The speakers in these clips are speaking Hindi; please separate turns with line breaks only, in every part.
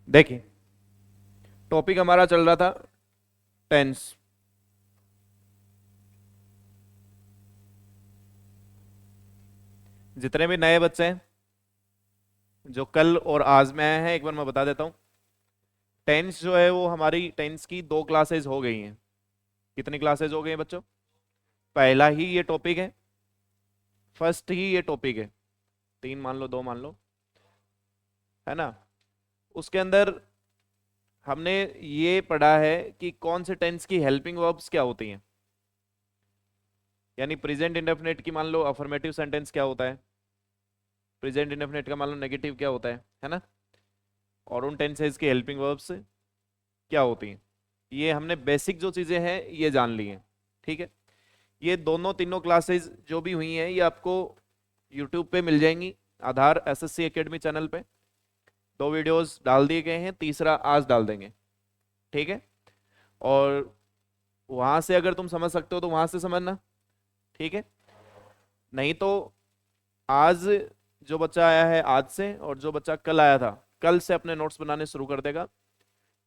देखिए, टॉपिक हमारा चल रहा था टेंस। जितने भी नए बच्चे हैं जो कल और आज में आए हैं, एक बार मैं बता देता हूँ। टेंस जो है वो हमारी टेंस की 2 क्लासेज हो गई हैं। कितनी क्लासेज हो गई हैं बच्चों? पहला ही ये टॉपिक है, फर्स्ट ही ये टॉपिक है। 3 मान लो, 2 मान लो, है ना। उसके अंदर हमने ये पढ़ा है कि कौन से टेंस की हेल्पिंग वर्ब्स क्या होती हैं। यानी प्रेजेंट इंडेफिनिट की मान लो अफर्मेटिव सेंटेंस क्या होता है, प्रेजेंट इंडेफिनिट का मान लो नेगेटिव क्या होता है ना। और उन टेंसेज की हेल्पिंग वर्ब्स क्या होती हैं। ये हमने बेसिक जो चीज़ें हैं ये जान ली हैं। ठीक है। ये दोनों तीनों क्लासेस जो भी हुई हैं ये आपको यूट्यूब पे मिल जाएंगी, आधार एसएससी एकेडमी चैनल पे। 2 वीडियोस डाल दिए गए हैं, तीसरा आज डाल देंगे। ठीक है। और वहां से अगर तुम समझ सकते हो तो वहां से समझना। ठीक है। नहीं तो आज जो बच्चा आया है आज से, और जो बच्चा कल आया था कल से अपने नोट्स बनाने शुरू कर देगा।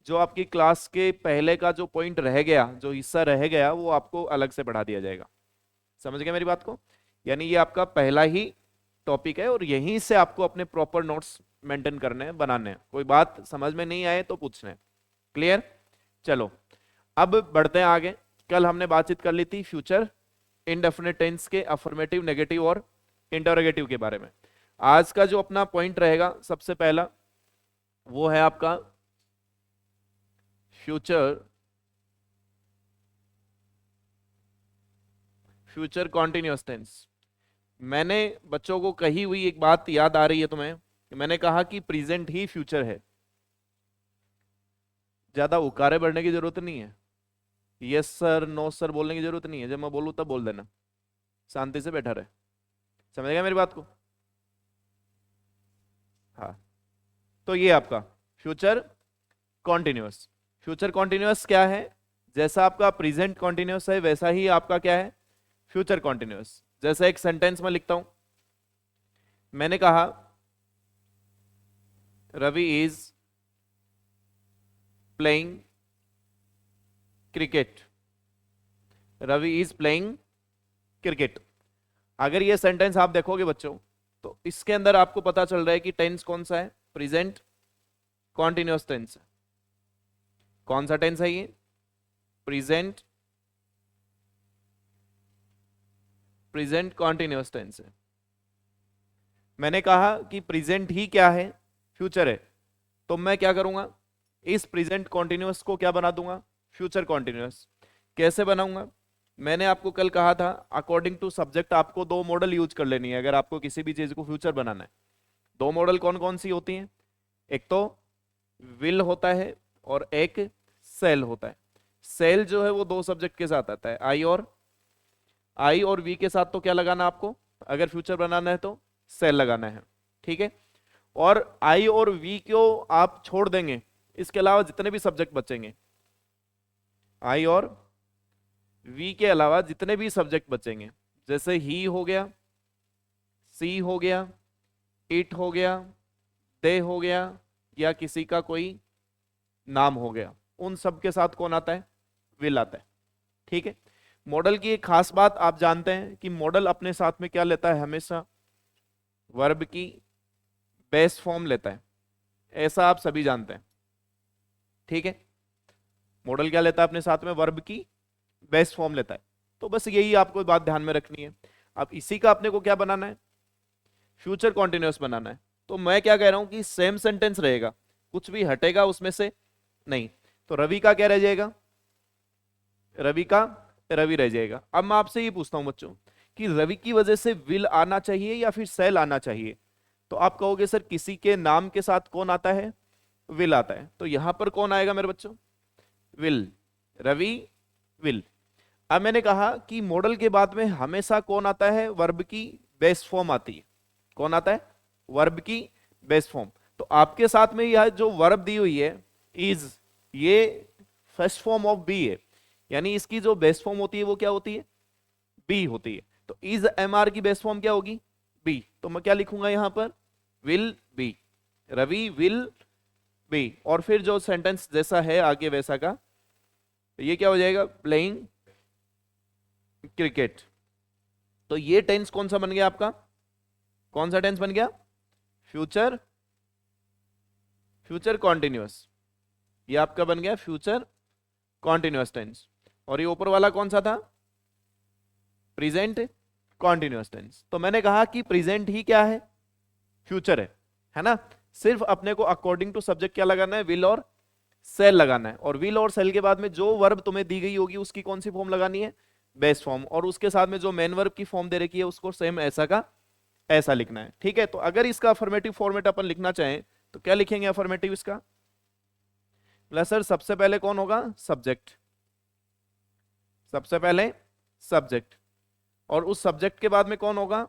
जो आपकी क्लास के पहले का जो पॉइंट रह गया, जो हिस्सा रह गया, वो आपको अलग से पढ़ा दिया जाएगा। समझ गए मेरी बात को? यानी ये आपका पहला ही टॉपिक है और यहीं से आपको अपने प्रॉपर नोट्स मेंटेन करने हैं, बनाने हैं। कोई बात समझ में नहीं आए तो पूछना है। क्लियर? चलो, अब बढ़ते हैं आगे। कल हमने बातचीत कर ली थी फ्यूचर इनडेफिनिट टेंस के अफर्मेटिव, नेगेटिव और इंटरोगेटिव के बारे में। आज का जो अपना पॉइंट रहेगा सबसे पहला, वो है आपका फ्यूचर फ्यूचर कॉन्टिन्यूअस टेंस। मैंने बच्चों को कही हुई एक बात याद आ रही है तुम्हें कि मैंने कहा कि प्रेजेंट ही फ्यूचर है। ज्यादा उकारे बढ़ने की जरूरत नहीं है, यस सर नो सर बोलने की जरूरत नहीं है। जब मैं बोलूँ तब बोल देना, शांति से बैठा रहे। समझ गया मेरी बात को? हाँ। तो ये आपका फ्यूचर कॉन्टिन्यूअस। फ्यूचर कॉन्टिन्यूअस क्या है? जैसा आपका प्रेजेंट कॉन्टिन्यूअस है वैसा ही आपका क्या है, फ्यूचर कॉन्टिन्यूअस। जैसा एक सेंटेंस में लिखता हूं, मैंने कहा Ravi is playing cricket. Ravi is playing cricket. अगर ये सेंटेंस आप देखोगे बच्चों, तो इसके अंदर आपको पता चल रहा है कि टेंस कौन सा है, प्रेजेंट कॉन्टिन्यूअस टेंस। कौन सा टेंस है ये? प्रेजेंट प्रेजेंट कॉन्टिन्यूअस टेंस है। मैंने कहा कि प्रेजेंट ही क्या है, फ्यूचर है। तो मैं क्या करूंगा, इस प्रेजेंट कॉन्टिन्यूअस को क्या बना दूंगा, फ्यूचर कॉन्टिन्यूअस। कैसे बनाऊंगा? मैंने आपको कल कहा था अकॉर्डिंग टू सब्जेक्ट आपको 2 मॉडल यूज कर लेनी है अगर आपको किसी भी चीज को फ्यूचर बनाना है। 2 मॉडल कौन कौन सी होती हैं? एक तो विल होता है और एक सेल होता है। सेल जो है वो 2 सब्जेक्ट के साथ आता है, आई और वी के साथ। तो क्या लगाना आपको, अगर फ्यूचर बनाना है तो सेल लगाना है। ठीक है। और आई और वी को आप छोड़ देंगे, इसके अलावा जितने भी सब्जेक्ट बचेंगे, आई और वी के अलावा जितने भी सब्जेक्ट बचेंगे, जैसे ही हो गया, सी हो गया, इट हो गया, दे हो गया, या किसी का कोई नाम हो गया, उन सब के साथ कौन आता है, विल आता है। ठीक है। मॉडल की एक खास बात आप जानते हैं कि मॉडल अपने साथ में क्या लेता है, हमेशा वर्ब की बेस फॉर्म लेता है। ऐसा आप सभी जानते हैं। ठीक है। मॉडल क्या लेता है अपने साथ में, वर्ब की बेस्ट फॉर्म लेता है। तो बस यही आपको बात ध्यान में रखनी है। अब इसी का अपने को क्या बनाना है, फ्यूचर कॉन्टिन्यूअस बनाना है। तो मैं क्या कह रहा हूं कि सेम सेंटेंस रहेगा, कुछ भी हटेगा उसमें से नहीं। तो रवि का क्या रह जाएगा, रवि का रवि रह जाएगा। अब मैं आपसे ये पूछता हूं बच्चों कि रवि की वजह से विल आना चाहिए या फिर सेल आना चाहिए? तो आप कहोगे सर किसी के नाम के साथ कौन आता है, विल आता है। तो यहां पर कौन आएगा मेरे बच्चों, विल। रवि विल। अब मैंने कहा कि मॉडल के बाद में हमेशा कौन आता है, वर्ब की बेस फॉर्म आती है। कौन आता है, वर्ब की बेस फॉर्म। तो आपके साथ में यह जो वर्ब दी हुई है इज, ये फर्स्ट फॉर्म ऑफ बी है। यानी इसकी जो बेस फॉर्म होती है वो क्या होती है, बी होती है। तो इज एम आर की बेस फॉर्म क्या होगी, बी। तो मैं क्या लिखूंगा यहां पर, will be. Ravi will be, और फिर जो सेंटेंस जैसा है आगे वैसा का, ये क्या हो जाएगा, प्लेइंग क्रिकेट। तो ये टेंस कौन सा बन गया आपका, कौन सा टेंस बन गया, फ्यूचर, फ्यूचर कॉन्टिन्यूअस। ये आपका बन गया फ्यूचर कॉन्टिन्यूअस टेंस। और ये ऊपर वाला कौन सा था, प्रेजेंट कॉन्टिन्यूअस टेंस। तो मैंने कहा कि प्रेजेंट ही क्या है, फ्यूचर है ना। सिर्फ अपने को अकॉर्डिंग टू सब्जेक्ट क्या लगाना है, विल और सेल लगाना है। और विल और सेल के बाद में जो वर्ब तुम्हें दी गई होगी उसकी कौन सी फॉर्म लगानी है, बेस फॉर्म। और उसके साथ में जो मेन वर्ब की फॉर्म दे रखी है उसको सेम ऐसा का ऐसा लिखना है। ठीक है, तो अगर इसका अफर्मेटिव फॉर्मेट अपन लिखना चाहें तो क्या लिखेंगे अफर्मेटिव इसका, सर सबसे पहले कौन होगा, सब्जेक्ट, सबसे पहले सब्जेक्ट। और उस सब्जेक्ट के बाद में कौन होगा,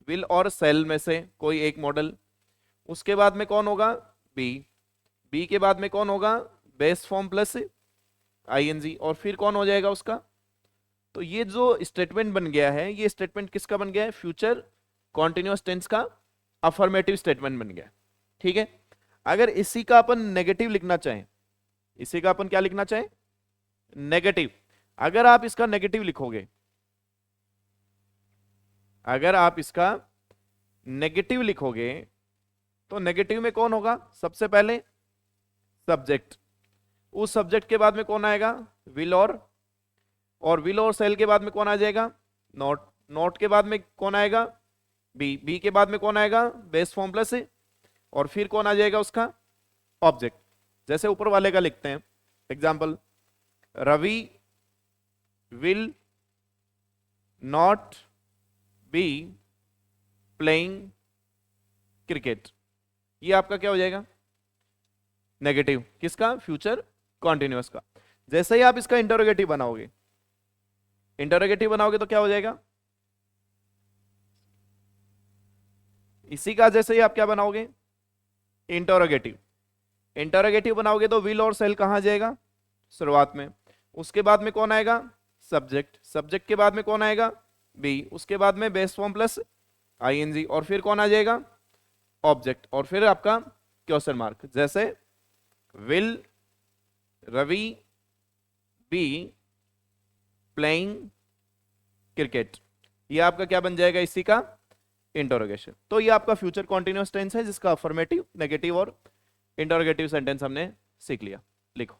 विल और सेल में से कोई एक मॉडल। उसके बाद में कौन होगा, बी, बी के बाद में कौन होगा, बेस फॉर्म प्लस आईएनजी। और फिर कौन हो जाएगा उसका, तो ये जो स्टेटमेंट बन गया है, ये स्टेटमेंट किसका बन गया है, फ्यूचर कॉन्टिन्यूअस टेंस का अफर्मेटिव स्टेटमेंट बन गया। ठीक है, अगर इसी का अपन नेगेटिव लिखना चाहें, इसी का अपन क्या लिखना चाहें, नेगेटिव। अगर आप इसका नेगेटिव लिखोगे, अगर आप इसका नेगेटिव लिखोगे तो नेगेटिव में कौन होगा, सबसे पहले सब्जेक्ट, उस सब्जेक्ट के बाद में कौन आएगा, विल और विल और सेल के बाद में कौन आ जाएगा, नॉट, नॉट के बाद में कौन आएगा, बी, बी के बाद में कौन आएगा, बेस फॉर्म प्लस, और फिर कौन आ जाएगा उसका, ऑब्जेक्ट। जैसे ऊपर वाले का लिखते हैं example, Ravi will not be playing cricket. ये आपका क्या हो जाएगा, नेगेटिव, किसका, फ्यूचर कॉन्टिन्यूअस का। जैसे ही आप इसका इंटरोगेटिव बनाओगे, इंटरोगेटिव बनाओगे तो क्या हो जाएगा, इसी का जैसे ही आप क्या बनाओगे, इंटरोगेटिव। इंटरोगेटिव बनाओगे तो विल और सेल कहां जाएगा, शुरुआत में। उसके बाद में कौन आएगा, सब्जेक्ट, सब्जेक्ट के बाद में कौन आएगा, बी, उसके बाद में बेस फॉर्म प्लस आईएनजी, और फिर कौन आ जाएगा, ऑब्जेक्ट, और फिर आपका क्वेश्चन मार्क। जैसे will Ravi be playing cricket, ये आपका क्या बन जाएगा, इसी का इंटरोगेशन। तो ये आपका फ्यूचर कॉन्टिन्यूअस टेंस है जिसका अफर्मेटिव, नेगेटिव और इंटरोगेटिव सेंटेंस हमने सीख लिया। लिखो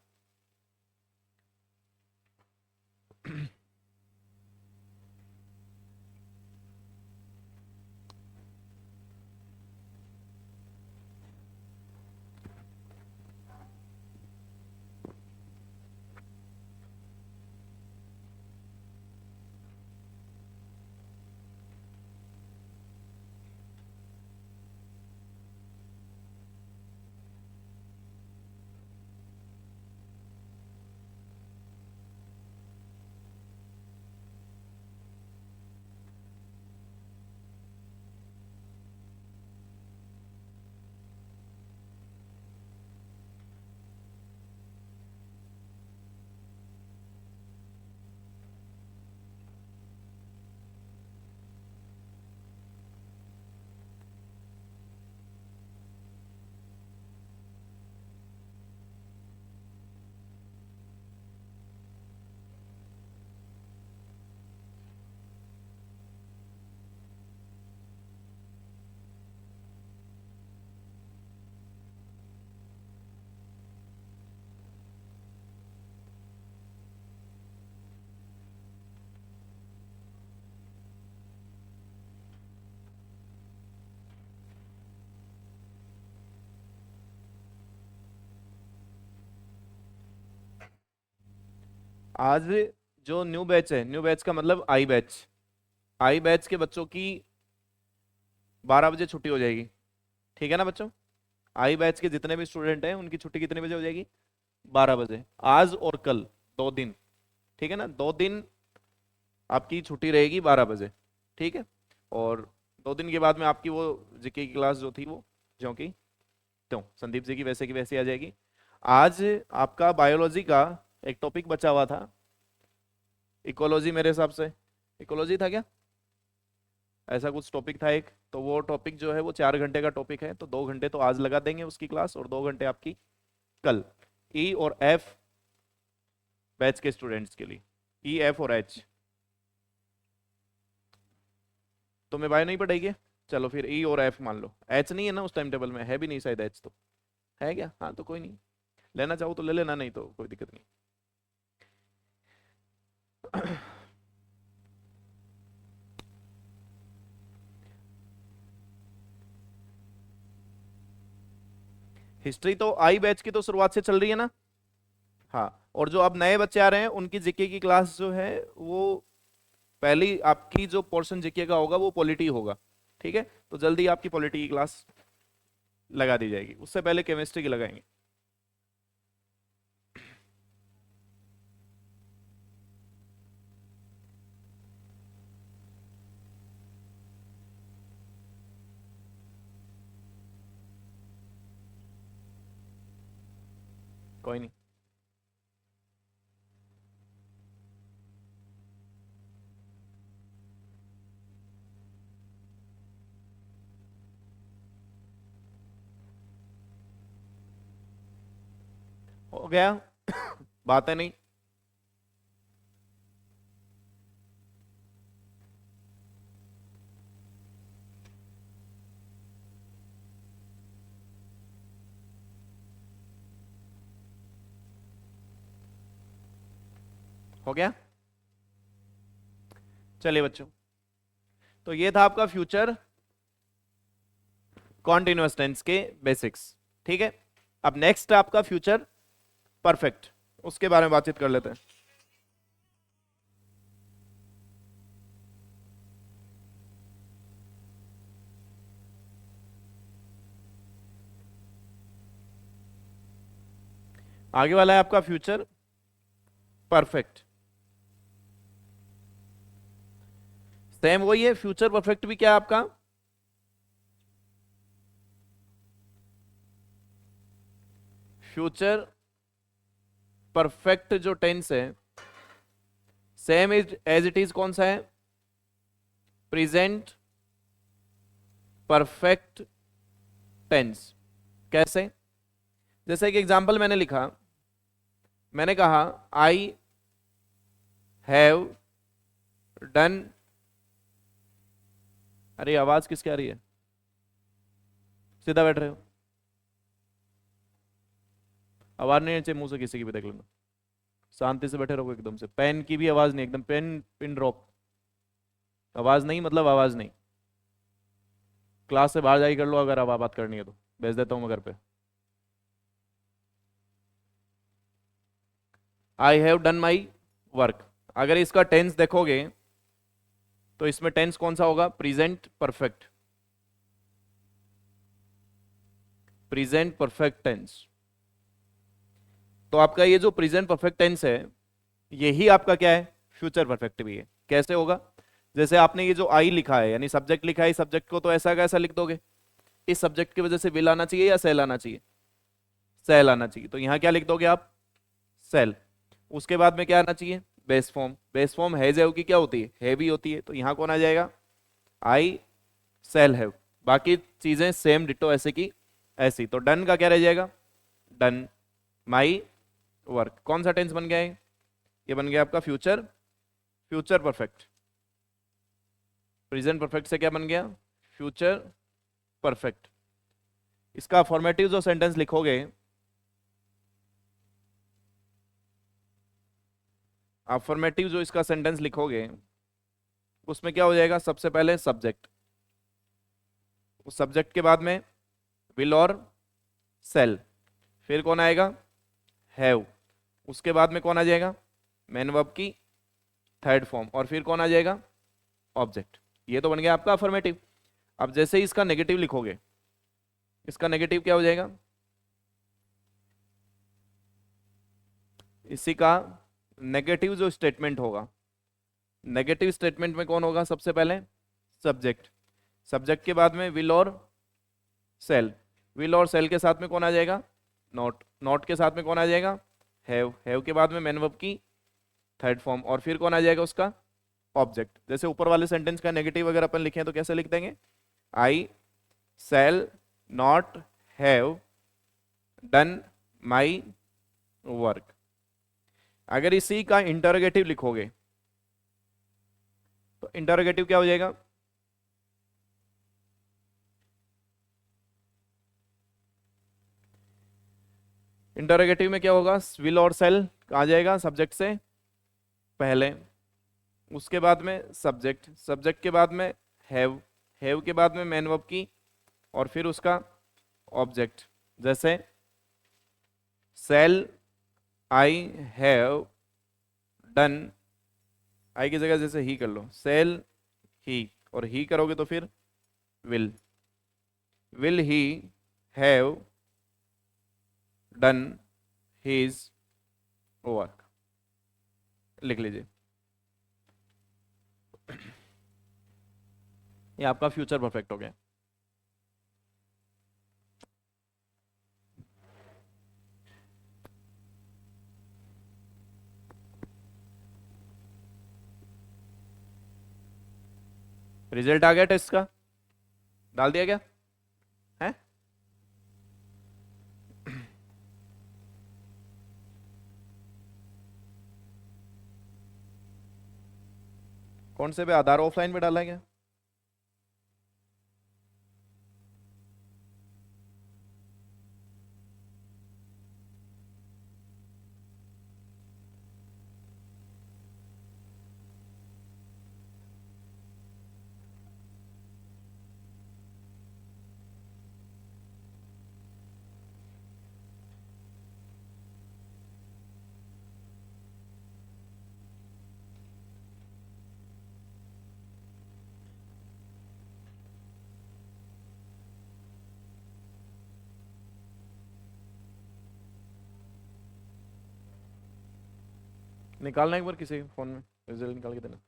आज जो न्यू बैच है, न्यू बैच का मतलब आई बैच, आई बैच के बच्चों की 12 बजे छुट्टी हो जाएगी। ठीक है ना बच्चों, आई बैच के जितने भी स्टूडेंट हैं उनकी छुट्टी कितने बजे हो जाएगी, 12 बजे, आज और कल 2 दिन। ठीक है ना, 2 दिन आपकी छुट्टी रहेगी 12 बजे। ठीक है, और 2 दिन के बाद में आपकी वो जीके की क्लास जो थी वो जो की त्यों संदीप जी की वैसे की वैसे आ जाएगी। आज आपका बायोलॉजी का एक टॉपिक बचा हुआ था, इकोलॉजी, मेरे हिसाब से इकोलॉजी था क्या, ऐसा कुछ टॉपिक था एक, तो वो टॉपिक जो है वो 4 घंटे का टॉपिक है, तो 2 घंटे तो आज लगा देंगे उसकी क्लास और 2 घंटे आपकी कल। ई और एफ बैच के स्टूडेंट्स के लिए, ई एफ और एच। तुम्हें बायो नहीं पढ़ेगी? चलो फिर ई और एफ मान लो। एच नहीं है ना उस टाइम टेबल में, है भी नहीं शायद एच, तो है क्या? हाँ तो कोई नहीं, लेना चाहो तो ले लेना, नहीं तो कोई दिक्कत नहीं। हिस्ट्री तो आई बैच की तो शुरुआत से चल रही है ना। हाँ, और जो अब नए बच्चे आ रहे हैं उनकी जीके की क्लास जो है वो पहली आपकी जो पोर्शन जीके का होगा वो पॉलिटी होगा, ठीक है? तो जल्दी आपकी पॉलिटी की क्लास लगा दी जाएगी, उससे पहले केमिस्ट्री की लगाएंगे। कोई नहीं। हो गया? बात है नहीं। हो गया? चलिए बच्चों, तो ये था आपका फ्यूचर कॉन्टिन्यूअस टेंस के बेसिक्स, ठीक है? अब नेक्स्ट आपका फ्यूचर परफेक्ट, उसके बारे में बातचीत कर लेते हैं। आगे वाला है आपका फ्यूचर परफेक्ट। सेम वही है, फ्यूचर परफेक्ट भी क्या है आपका? फ्यूचर परफेक्ट जो टेंस है सेम एज इट इज कौन सा है? Present perfect tense. कैसे? जैसे एक एग्जांपल मैंने लिखा, मैंने कहा आई हैव डन। अरे आवाज किसकी आ रही है? सीधा बैठ रहे हो, आवाज नहीं चाहिए मुंह से किसी की भी, देख लेना। शांति से बैठे रहो एकदम से, पेन की भी आवाज नहीं, एकदम पेन पिन ड्रॉप, आवाज नहीं मतलब आवाज नहीं। क्लास से बाहर जाके कर लो अगर अब बात करनी है तो, भेज देता हूँ मैं घर पे। I have done my work, अगर इसका टेंस देखोगे तो इसमें टेंस कौन सा होगा? Present perfect, present perfect tense. तो आपका ये जो प्रेजेंट परफेक्ट टेंस है यही आपका क्या है? फ्यूचर परफेक्ट भी है। कैसे होगा? जैसे आपने ये जो आई लिखा है यानी सब्जेक्ट लिखा है, सब्जेक्ट को तो ऐसा का ऐसा लिख दोगे, इस सब्जेक्ट की वजह से विल आना चाहिए या सेल आना चाहिए? सेल आना चाहिए, तो यहां क्या लिख दोगे आप? सेल। उसके बाद में क्या आना चाहिए? Base form. Base form has have की क्या होती है? हैवी होती है, तो यहां कौन आ जाएगा? आई सेल हैव। बाकी चीजें सेम डिटो ऐसे की ऐसी। तो डन का क्या रह जाएगा? Done my work. कौन सा टेंस बन गया है? ये बन गया आपका future, future perfect. Present perfect से क्या बन गया? Future perfect. इसका फॉर्मेटिव जो सेंटेंस लिखोगे, अफर्मेटिव जो इसका सेंटेंस लिखोगे उसमें क्या हो जाएगा? सबसे पहले सब्जेक्ट, उस सब्जेक्ट के बाद में विल और सेल, फिर कौन आएगा? हैव। उसके बाद में कौन आ जाएगा? मेन वर्ब की थर्ड फॉर्म, और फिर कौन आ जाएगा? ऑब्जेक्ट। ये तो बन गया आपका अफर्मेटिव। अब जैसे ही इसका नेगेटिव लिखोगे, इसका नेगेटिव क्या हो जाएगा? इसी का नेगेटिव जो स्टेटमेंट होगा, नेगेटिव स्टेटमेंट में कौन होगा? सबसे पहले सब्जेक्ट, सब्जेक्ट के बाद में विल और सेल, विल और सेल के साथ में कौन आ जाएगा? नॉट, नॉट के साथ में कौन आ जाएगा? हैव, हैव के बाद में मेन वर्ब की थर्ड फॉर्म, और फिर कौन आ जाएगा उसका? ऑब्जेक्ट। जैसे ऊपर वाले सेंटेंस का नेगेटिव अगर अपन लिखें तो कैसे लिख देंगे, I shall not have done my work. अगर इसी का इंटरोगेटिव लिखोगे तो इंटरोगेटिव क्या हो जाएगा, इंटरोगेटिव में क्या होगा, विल और सेल आ जाएगा सब्जेक्ट से पहले, उसके बाद में सब्जेक्ट, सब्जेक्ट के बाद में हैव के बाद में मेन वर्ब की, और फिर उसका ऑब्जेक्ट। जैसे सेल आई हैव डन, आई की जगह जैसे ही कर लो, सेल ही, और ही करोगे तो फिर will he have done his work, लिख लीजिए। ये आपका फ्यूचर परफेक्ट हो गया। रिजल्ट आ गया टेस्ट का, डाल दिया गया है। कौन से पे, आधार ऑफलाइन पे डाला है क्या? निकालना एक बार किसी फोन में, रिजल्ट निकाल के देना।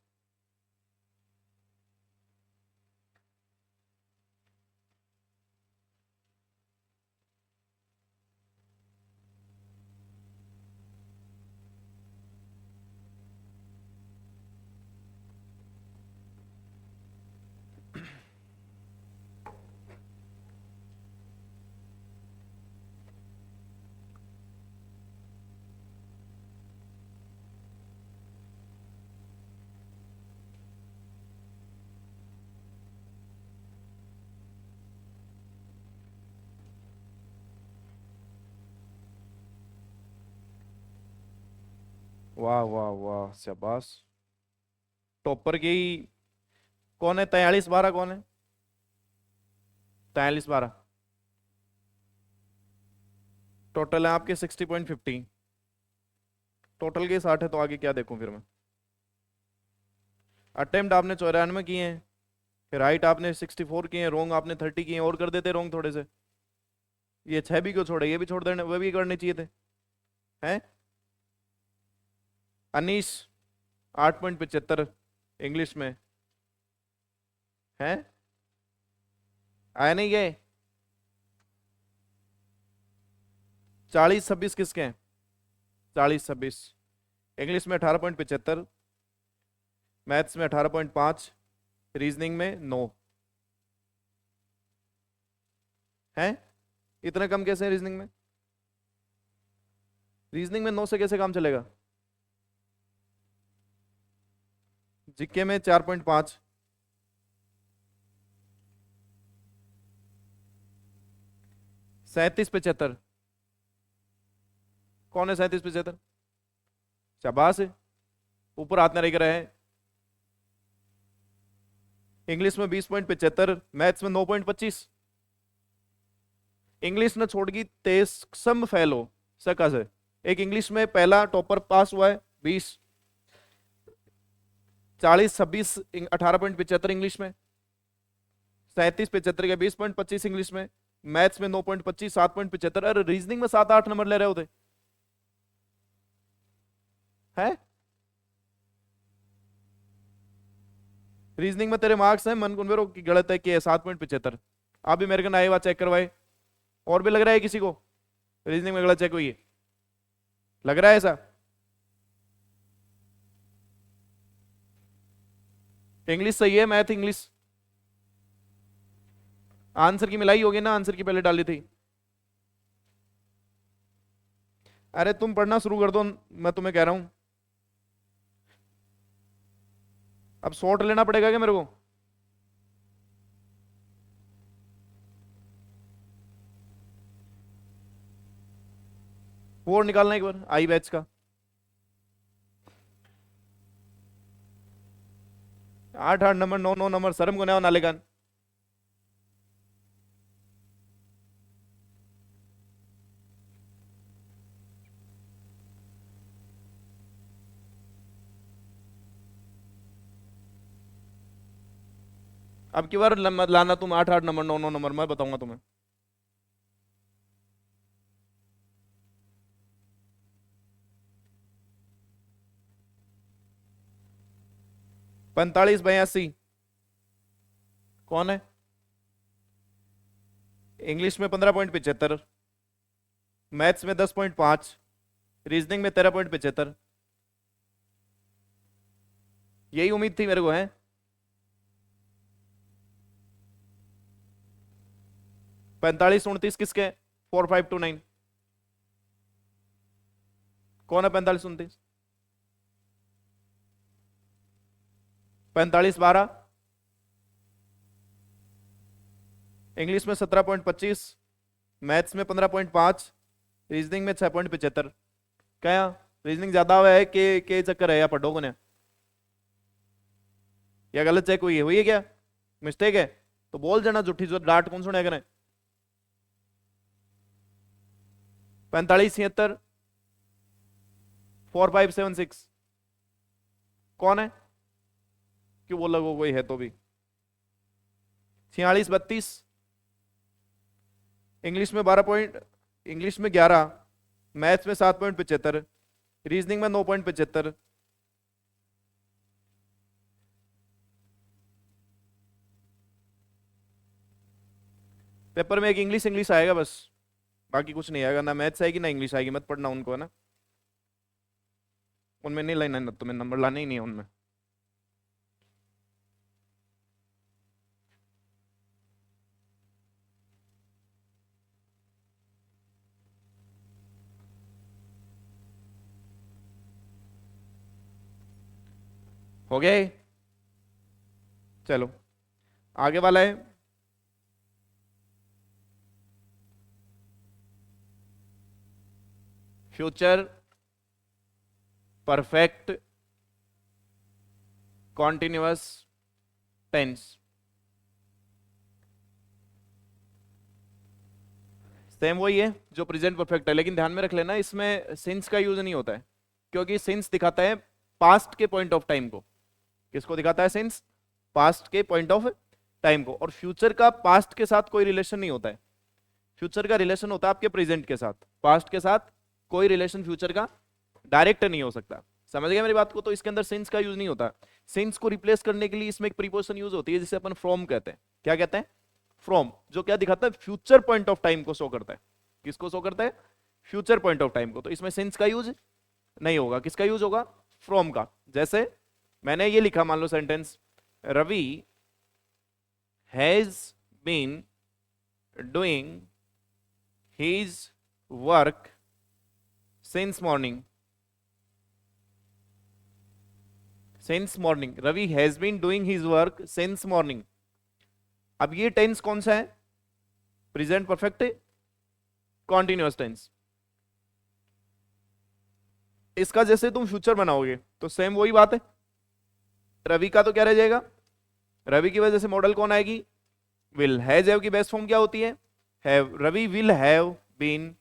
वाह वाह वाह, शाबाश। टॉपर की कौन है, 4312 कौन है, 4312? टोटल है आपके 60.50, टोटल के 60 है, तो आगे क्या देखूं फिर मैं। अटेम्प्ट आपने 94 किए हैं, फिर राइट आपने 64 किए हैं, रोंग आपने 30 किए हैं, और कर देते रोंग थोड़े से। ये 6 भी क्यों छोड़े, ये भी छोड़ देने, वो भी करने चाहिए थे। हैं अनीस 8.75 इंग्लिश में, हैं आया नहीं गए। 40-26 किसके हैं, 40-26। इंग्लिश में 18.75, मैथ्स में 18.5, रीजनिंग में 9 है। इतना कम कैसे है रीजनिंग में, रीजनिंग में 9 से कैसे काम चलेगा। जीके में 4.5, सैंतीस 75, कौन है 37-75, शाबाश है, ऊपर हाथ में रह रहे हैं। इंग्लिश में 20.75, मैथ्स में 9.25। इंग्लिश ने छोड़ गई 23 सम फेल हो सका से। एक इंग्लिश में पहला टॉपर पास हुआ है 20, 40-26 18.75 इंग्लिश में, 37-75 के 20.25 इंग्लिश में, मैथ्स में 9.25 7.75। अरे रीजनिंग में 7-8 नंबर ले रहे होते हैं। रीजनिंग में तेरे मार्क्स हैं मन को की गलत है कि 7.75। आप भी मेरे को नए बात चेक करवाए, और भी लग रहा है किसी को रीजनिंग में गलत चेक हुई है, लग रहा है ऐसा। इंग्लिश सही है, मैथ इंग्लिश आंसर की मिलाई होगी ना, आंसर की पहले डाली थी। अरे तुम पढ़ना शुरू कर दो, मैं तुम्हें कह रहा हूं। अब शॉर्ट लेना पड़ेगा क्या मेरे को? वो निकालना एक बार आई बैच का। 8 8 नंबर 9 9 नंबर शर्म को ना नालेगान। अब की बार लाना तुम 8 8 नंबर 9 9 नंबर, मैं बताऊंगा तुम्हें। 45 82 कौन है? इंग्लिश में 15.75, मैथ्स में 10.5, रीजनिंग में 13.75। यही उम्मीद थी मेरे को, है। 45 29 किसके? 4529। कौन है 45 29? 45 12, इंग्लिश में 17.25, मैथ्स में 15.5, रीजनिंग में 6.75। क्या रीजनिंग ज्यादा हुआ है के चक्कर है या पढ़ो को ने, या गलत चेक हुई है क्या? मिस्टेक है तो बोल देना, झूठी जो डांट कौन सुनेगा ने। 45 76, 4576 कौन है? क्यों बोला वो कोई है तो भी। 46 32, इंग्लिश में 12 इंग्लिश में 11, मैथ्स में 7.75, रीजनिंग में 9.75। पेपर में एक इंग्लिश इंग्लिश आएगा बस, बाकी कुछ नहीं आएगा, ना मैथ्स आएगी ना इंग्लिश आएगी, मत पढ़ना उनको, है ना। उनमें नहीं लाना है, तुम्हें नंबर लाने ही नहीं है उनमें। हो गया ये? चलो आगे वाला है। Future perfect continuous tense. Same वही है जो प्रेजेंट परफेक्ट है, लेकिन ध्यान में रख लेना इसमें सिंस का यूज नहीं होता है, क्योंकि सिंस दिखाता है पास्ट के पॉइंट ऑफ टाइम को। किसको दिखाता है सिंस? पास्ट के पॉइंट ऑफ टाइम को। और फ्यूचर का पास्ट के साथ कोई रिलेशन नहीं होता है, फ्यूचर का रिलेशन होता है आपके प्रेजेंट के साथ, पास्ट के साथ कोई रिलेशन फ्यूचर का डायरेक्ट नहीं हो सकता। समझ गया मेरी बात को? तो इसके अंदर सिंस का यूज नहीं होता। सिंस को रिप्लेस करने के लिए इसमें एक प्रीपोजिशन यूज होती है जिसे अपन फ्रॉम कहते हैं। क्या कहते हैं? फ्रॉम, जो क्या दिखाता है? फ्यूचर पॉइंट ऑफ टाइम को शो करता है। किसको शो करता है? फ्यूचर पॉइंट ऑफ टाइम को। तो इसमें सिंस का यूज नहीं होगा, किसका यूज होगा? फ्रॉम का। जैसे मैंने ये लिखा, मान लो sentence, Ravi has been doing his work since morning. Since morning, Ravi has been doing his work since morning. अब ये टेंस कौन सा है? Present perfect continuous tense. इसका जैसे तुम फ्यूचर बनाओगे तो सेम वही बात है। रवि का तो क्या रह जाएगा? रवि की वजह से मॉडल कौन आएगी? विल। हैज हैव की बेस्ट फॉर्म क्या होती है? Have. Ravi will have been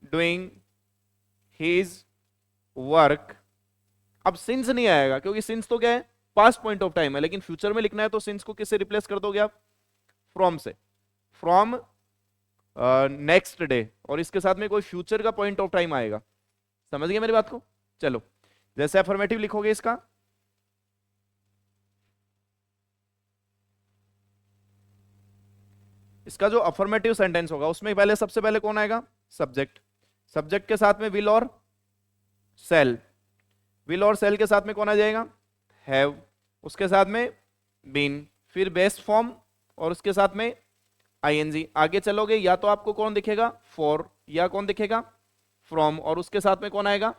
doing his work. अब सिंस नहीं आएगा क्योंकि सिंस तो क्या है? पास्ट पॉइंट ऑफ टाइम है, लेकिन फ्यूचर में लिखना है तो सिंस को किससे रिप्लेस कर दोगे आप? फ्रॉम से। फ्रॉम नेक्स्ट डे, और इसके साथ में कोई फ्यूचर का पॉइंट ऑफ टाइम आएगा। समझ गए मेरी बात को? चलो, जैसे अफर्मेटिव लिखोगे इसका, इसका जो अफर्मेटिव सेंटेंस होगा उसमें पहले सबसे पहले कौन आएगा? सब्जेक्ट। सब्जेक्ट के साथ में विल और सेल। विल और सेल के साथ में कौन आ जाएगा? हैव। उसके साथ में बीन, फिर बेस्ट फॉर्म और उसके साथ में आईएनजी। आगे चलोगे या तो आपको कौन दिखेगा, फॉर, या कौन दिखेगा, फ्रॉम, और उसके साथ में कौन आएगा,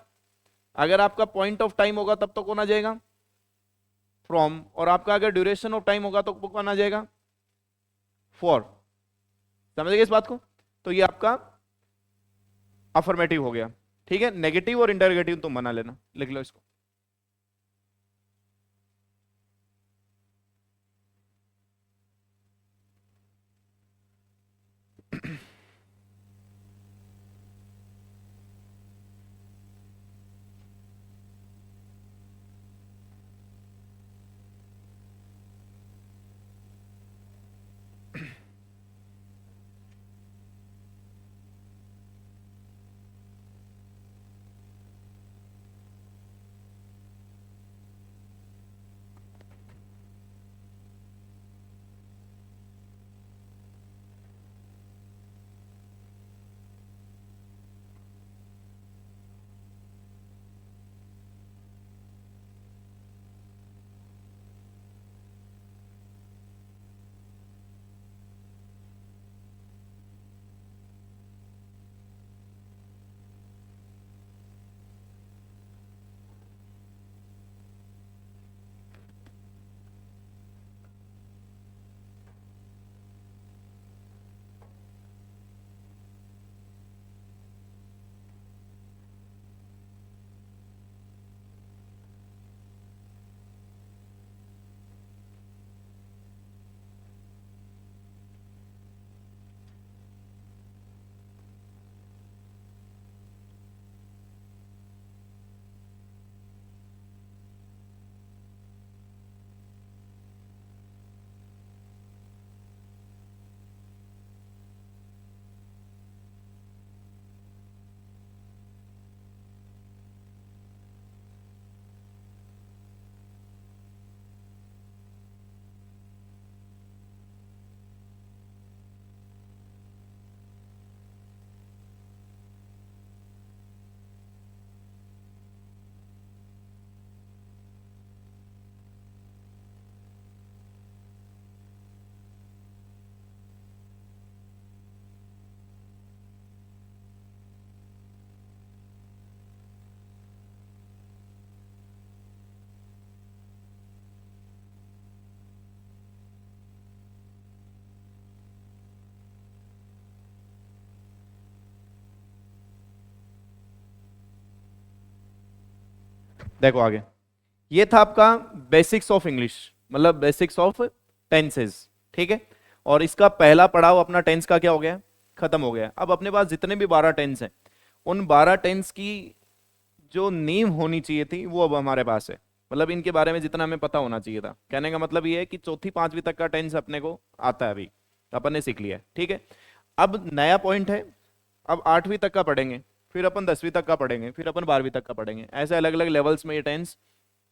अगर आपका पॉइंट ऑफ टाइम होगा तब तो कौन आ जाएगा, फ्रॉम, और आपका अगर ड्यूरेशन ऑफ टाइम होगा तो कौन आ जाएगा, फॉर। समझ गए इस बात को? तो ये आपका अफर्मेटिव हो गया। ठीक है, नेगेटिव और इंटरगेटिव तुम बना लेना, लिख लो इसको। देखो आगे, ये था आपका बेसिक्स ऑफ इंग्लिश, मतलब बेसिक्स ऑफ टेंसेस। ठीक है, और इसका पहला पड़ाव अपना टेंस का क्या हो गया, खत्म हो गया। अब अपने पास जितने भी 12 टेंस हैं, उन 12 टेंस की जो नींव होनी चाहिए थी वो अब हमारे पास है। मतलब इनके बारे में जितना हमें पता होना चाहिए था, कहने का मतलब ये है कि चौथी पांचवी तक का टेंस अपने को आता है, अभी अपन ने सीख लिया है। ठीक है, अब नया पॉइंट है, अब 8वीं तक का पढ़ेंगे, फिर अपन 10वीं तक का पढ़ेंगे, फिर अपन 12वीं तक का पढ़ेंगे, ऐसे अलग अलग लेवल्स में ये टेंस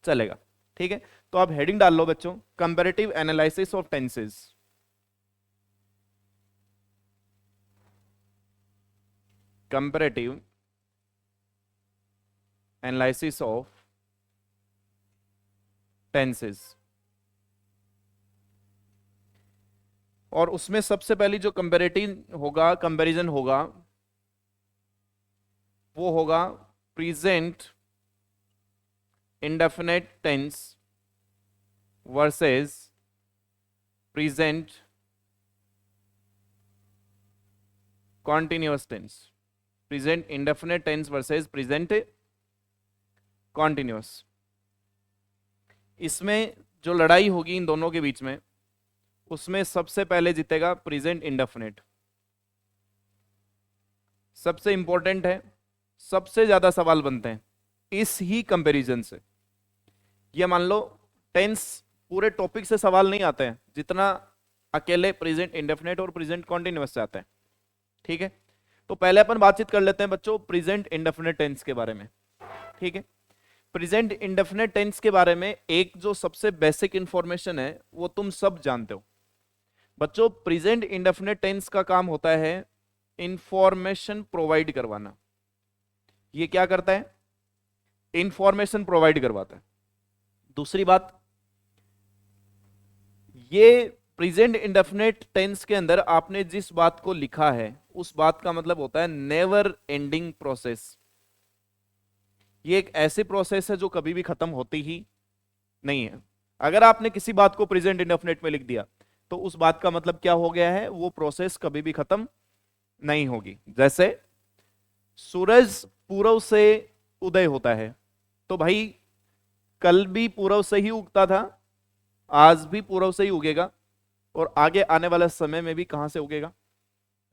चलेगा। ठीक है, तो आप हेडिंग डाल लो बच्चों, comparative analysis of tenses. Comparative analysis of tenses, और उसमें सबसे पहली जो कंपैरेटिव होगा, कंपैरिजन होगा, वो होगा present indefinite tense versus present continuous tense. Present indefinite tense versus present continuous. इसमें जो लड़ाई होगी इन दोनों के बीच में, उसमें सबसे पहले जीतेगा प्रेजेंट इंडेफिनेट। सबसे इंपॉर्टेंट है, सबसे ज्यादा सवाल बनते हैं इस ही कंपैरिजन से। ये मान लो टेंस पूरे टॉपिक से सवाल नहीं आते हैं जितना अकेले प्रेजेंट इंडेफिनेट और प्रेजेंट कॉन्टिन्यूअस से आते हैं। ठीक है, तो पहले अपन बातचीत कर लेते हैं बच्चों प्रेजेंट इंडेफिनेट टेंस के बारे में। ठीक है, प्रेजेंट इंडेफिनेट टेंस के बारे में एक जो सबसे बेसिक इंफॉर्मेशन है वो तुम सब जानते हो बच्चों। प्रेजेंट इंडेफिनेट टेंस का काम होता है इंफॉर्मेशन प्रोवाइड करवाना। ये क्या करता है, इंफॉर्मेशन प्रोवाइड करवाता है। दूसरी बात, ये प्रेजेंट इंडेफिनिट टेंस के अंदर आपने जिस बात को लिखा है उस बात का मतलब होता है नेवर एंडिंग प्रोसेस। ये एक ऐसी प्रोसेस है जो कभी भी खत्म होती ही नहीं है। अगर आपने किसी बात को प्रेजेंट इंडेफिनिट में लिख दिया तो उस बात का मतलब क्या हो गया है, वो प्रोसेस कभी भी खत्म नहीं होगी। जैसे सूरज पूर्व से उदय होता है, तो भाई कल भी पूर्व से ही उगता था, आज भी पूर्व से ही उगेगा, और आगे आने वाले समय में भी कहां से उगेगा,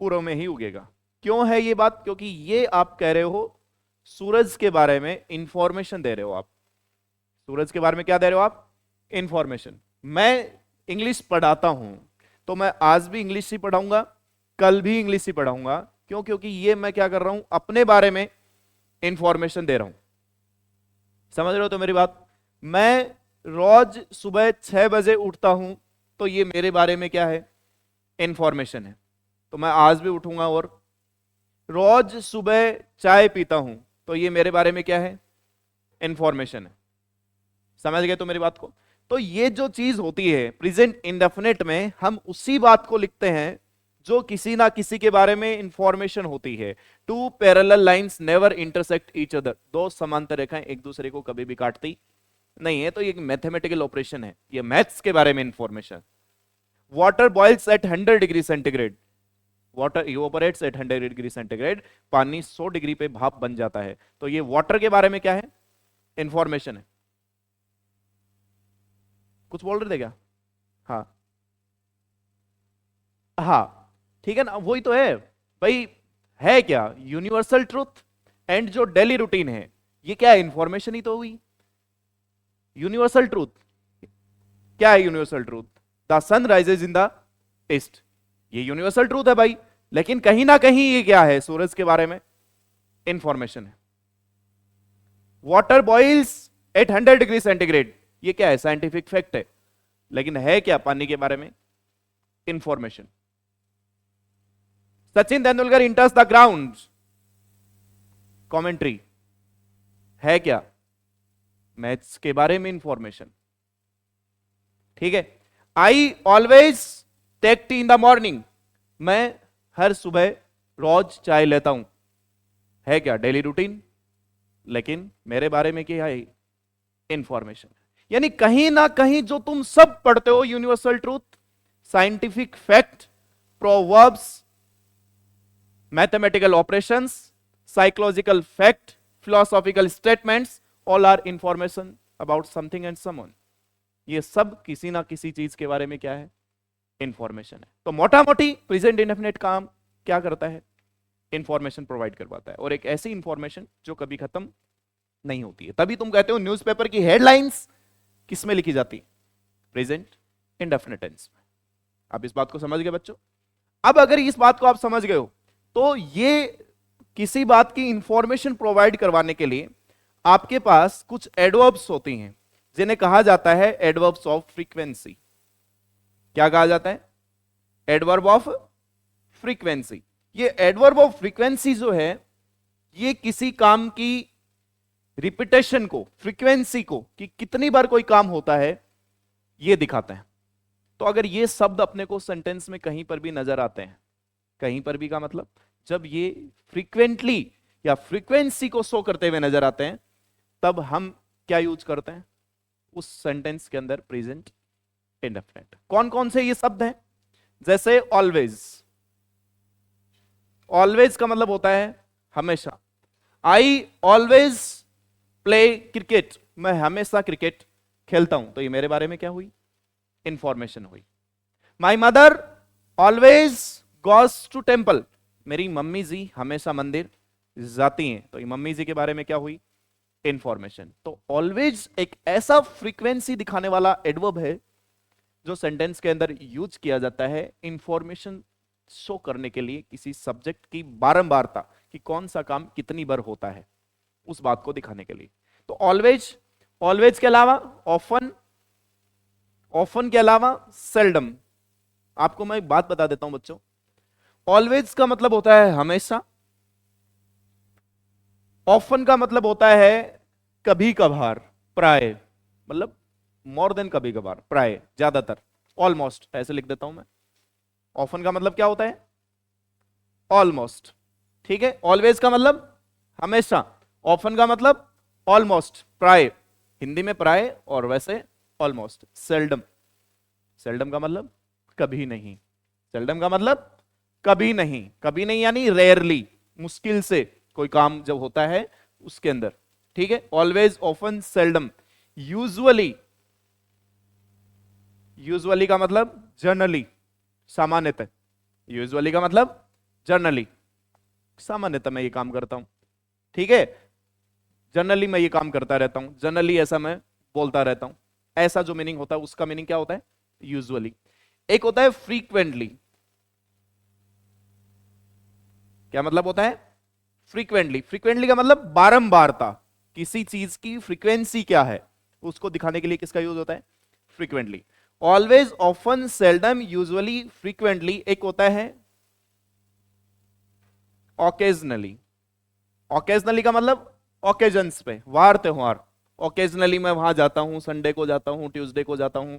पूर्व में ही उगेगा। क्यों है ये बात? क्योंकि ये आप कह रहे हो सूरज के बारे में इंफॉर्मेशन दे रहे हो। आप सूरज के बारे में क्या दे रहे हो आप? इंफॉर्मेशन। मैं इंग्लिश पढ़ाता हूं तो मैं आज भी इंग्लिश ही पढ़ाऊंगा, कल भी इंग्लिश ही पढ़ाऊंगा। क्यों? क्योंकि ये मैं क्या कर रहा हूं, अपने बारे में इंफॉर्मेशन दे रहा हूं। समझ रहे हो तो मेरी बात? मैं रोज सुबह 6 बजे उठता हूं तो ये मेरे बारे में क्या है, इंफॉर्मेशन है। तो मैं आज भी उठूंगा। और रोज सुबह चाय पीता हूं तो ये मेरे बारे में क्या है, इंफॉर्मेशन है। समझ गए तो मेरी बात को? तो ये जो चीज होती है प्रेजेंट इंडेफिनिट में, हम उसी बात को लिखते हैं जो किसी ना किसी के बारे में इंफॉर्मेशन होती है। Two parallel lines never intersect each other. दो समांतर रेखाएं एक दूसरे को कभी भी काटती नहीं है। तो ये मैथमेटिकल ऑपरेशन है, ये मैथ्स के बारे में information. Water boils at 100 degree centigrade. Water evaporates at 100 degree centigrade. पानी 100 डिग्री पे भाप बन जाता है। तो ये वाटर के बारे में क्या है, इंफॉर्मेशन है। कुछ बोल रहे थे क्या? हाँ हाँ, ठीक है ना, वही तो है भाई। है क्या यूनिवर्सल ट्रूथ? एंड जो डेली रूटीन है ये क्या है, इंफॉर्मेशन ही तो हुई। यूनिवर्सल ट्रूथ क्या है? Universal truth the sun rises in the east, ये यूनिवर्सल ट्रूथ है भाई। लेकिन कहीं ना कहीं ये क्या है, सूरज के बारे में इंफॉर्मेशन है। Water boils at 100 degree centigrade, ये क्या है, साइंटिफिक फैक्ट है। लेकिन है क्या पानी के बारे में, information. Sachin Tendulkar enters the ground, commentary, है क्या, मैथ्स के बारे में इंफॉर्मेशन। ठीक है। I always take tea in the morning, मैं हर सुबह रोज चाय लेता हूं, है क्या, डेली रूटीन। लेकिन मेरे बारे में क्या है, इंफॉर्मेशन। यानी कहीं ना कहीं जो तुम सब पढ़ते हो, universal truth, scientific fact, proverbs, mathematical operations, psychological fact, philosophical statements, all are information about something and someone. ये सब किसी ना किसी चीज के बारे में क्या है, इंफॉर्मेशन है। तो मोटा मोटी प्रेजेंट इंडेफिनिट काम क्या करता है, इंफॉर्मेशन प्रोवाइड करवाता है। और एक ऐसी इंफॉर्मेशन जो कभी खत्म नहीं होती है। तभी तुम कहते हो न्यूज़पेपर की हेडलाइंस किस में लिखी जाती, प्रेजेंट इंडेफिनिट टेंस में। आप इस बात को समझ गए बच्चों? अब अगर इस बात को आप समझ गए हो तो ये किसी बात की इंफॉर्मेशन प्रोवाइड करवाने के लिए आपके पास कुछ एडवर्ब्स होती हैं जिन्हें कहा जाता है एडवर्ब्स ऑफ फ्रीक्वेंसी। क्या कहा जाता है, एडवर्ब ऑफ फ्रीक्वेंसी। ये एडवर्ब ऑफ फ्रीक्वेंसी जो है ये किसी काम की रिपीटेशन को, फ्रीक्वेंसी को, कि कितनी बार कोई काम होता है ये दिखाता है। तो अगर ये शब्द अपने को सेंटेंस में कहीं पर भी नजर आते हैं, कहीं पर भी का मतलब जब ये फ्रीक्वेंटली या फ्रीक्वेंसी को शो करते हुए नजर आते हैं, तब हम क्या यूज करते हैं उस सेंटेंस के अंदर, प्रेजेंट इंडेफिनिट। कौन कौन से ये शब्द हैं? जैसे ऑलवेज, ऑलवेज का मतलब होता है हमेशा। आई ऑलवेज प्ले क्रिकेट, मैं हमेशा क्रिकेट खेलता हूं, तो ये मेरे बारे में क्या हुई, इंफॉर्मेशन हुई। My mother always goes to temple, मेरी मम्मी जी हमेशा मंदिर जाती हैं, तो ये मम्मी जी के बारे में क्या हुई, इंफॉर्मेशन। तो ऑलवेज एक ऐसा फ्रीक्वेंसी दिखाने वाला एडवर्ब है जो सेंटेंस के अंदर यूज किया जाता है इंफॉर्मेशन शो करने के लिए, किसी सब्जेक्ट की बारंबारता कि कौन सा काम कितनी बार होता है उस बात को दिखाने के लिए। तो ऑलवेज, ऑलवेज के अलावा ऑफन, ऑफन के अलावा सेल्डम। आपको मैं एक बात बता देता हूं बच्चों, ऑलवेज का मतलब होता है हमेशा, ऑफन का मतलब होता है कभी कभार, प्राय, मतलब मोर देन कभी कभार, प्राय ज्यादातर। ऑलमोस्ट, ऐसे लिख देता हूं मैं। ऑफन का मतलब क्या होता है? ऑलमोस्ट, ठीक है। ऑलवेज का मतलब हमेशा, ऑफन का मतलब ऑलमोस्ट, प्राय, हिंदी में प्राय और वैसे ऑलमोस्ट। सेल्डम, सेल्डम का मतलब कभी नहीं, सेल्डम का मतलब कभी नहीं, कभी नहीं यानी रेयरली, मुश्किल से कोई काम जब होता है उसके अंदर, ठीक है। Always, often, seldom. Usually, usually का मतलब जनरली, सामान्यतः। यूजुअली का मतलब जनरली, सामान्यतः मैं ये काम करता हूं, ठीक है। जनरली मैं ये काम करता रहता हूं, जनरली ऐसा मैं बोलता रहता हूं, ऐसा जो मीनिंग होता है उसका मीनिंग क्या होता है? यूजुअली। एक होता है फ्रीक्वेंटली। क्या मतलब होता है? फ्रीक्वेंटली। फ्रीक्वेंटली का मतलब बारंबारता, किसी चीज की फ्रीक्वेंसी क्या है उसको दिखाने के लिए किसका यूज होता है? Frequently. Always, often, seldom, usually, frequently. एक होता है ऑकेजनली। ऑकेजनली का मतलब ऑकेजन्स पे, वार त्योहार। ऑकेजनली मैं वहां जाता हूं, संडे को जाता हूं, ट्यूसडे को जाता हूं,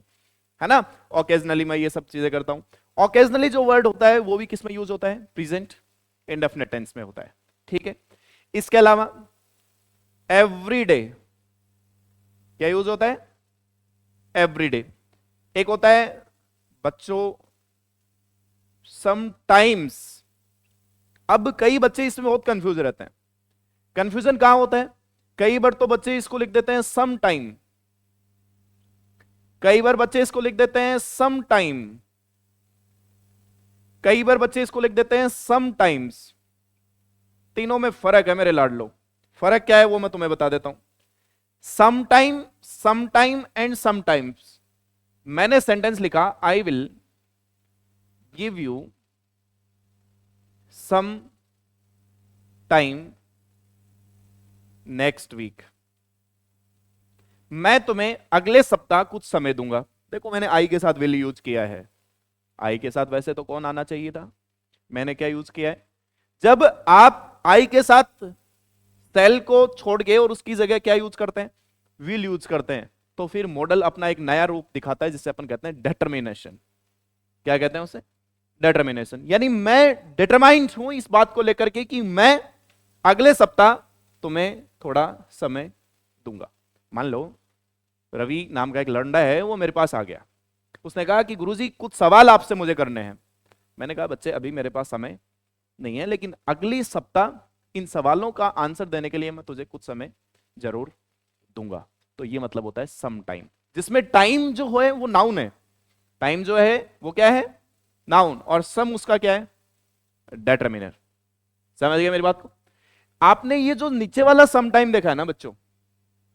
है ना। ऑकेजनली मैं ये सब चीजें करता हूं। ऑकेजनली जो वर्ड होता है वो भी किस में यूज होता है? प्रेजेंट इंडेफिनिट टेंस में होता है, ठीक है। इसके अलावा एवरीडे, क्या यूज होता है? एवरीडे। एक होता है बच्चों समटाइम्स। अब कई बच्चे इसमें बहुत कंफ्यूज रहते हैं। कंफ्यूजन कहां होता है? कई बार तो बच्चे इसको लिख देते हैं सम टाइम, कई बार बच्चे इसको लिख देते हैं सम टाइम, कई बार बच्चे इसको लिख देते हैं सम टाइम्स। तीनों में फर्क है मेरे लाडलो। फर्क क्या है वो मैं तुम्हें बता देता हूं। Some time and sometimes. मैंने सेंटेंस लिखा, I will give you some time next week. मैं तुम्हें अगले सप्ताह कुछ समय दूंगा। देखो मैंने आई के साथ विल यूज किया है। आई के साथ वैसे तो कौन आना चाहिए था, मैंने क्या यूज किया है? जब आप आई के साथ सेल को छोड़ के और उसकी जगह क्या यूज करते हैं? विल यूज करते हैं, तो फिर मॉडल अपना एक नया रूप दिखाता है जिसे अपन कहते हैं डिटर्मिनेशन। क्या कहते हैं उसे? डिटर्मिनेशन। यानी मैं डिटरमाइंड हूं इस बात को लेकर के कि मैं अगले सप्ताह तुम्हें थोड़ा समय दूंगा। मान लो रवि नाम का एक लड़का है, वो मेरे पास आ गया, उसने कहा कि गुरुजी कुछ सवाल आपसे मुझे करने हैं। मैंने कहा बच्चे अभी मेरे पास समय नहीं है, लेकिन अगली सप्ताह इन सवालों का आंसर देने के लिए मैं तुझे कुछ समय जरूर दूंगा। तो ये मतलब होता है सम टाइम, जिसमें टाइम जो है वो नाउन है। टाइम जो है वो क्या है? नाउन, और सम उसका क्या है? डिटरमिनर। समझ गए मेरी बात को? आपने ये जो नीचे वाला सम टाइम देखा है ना बच्चों,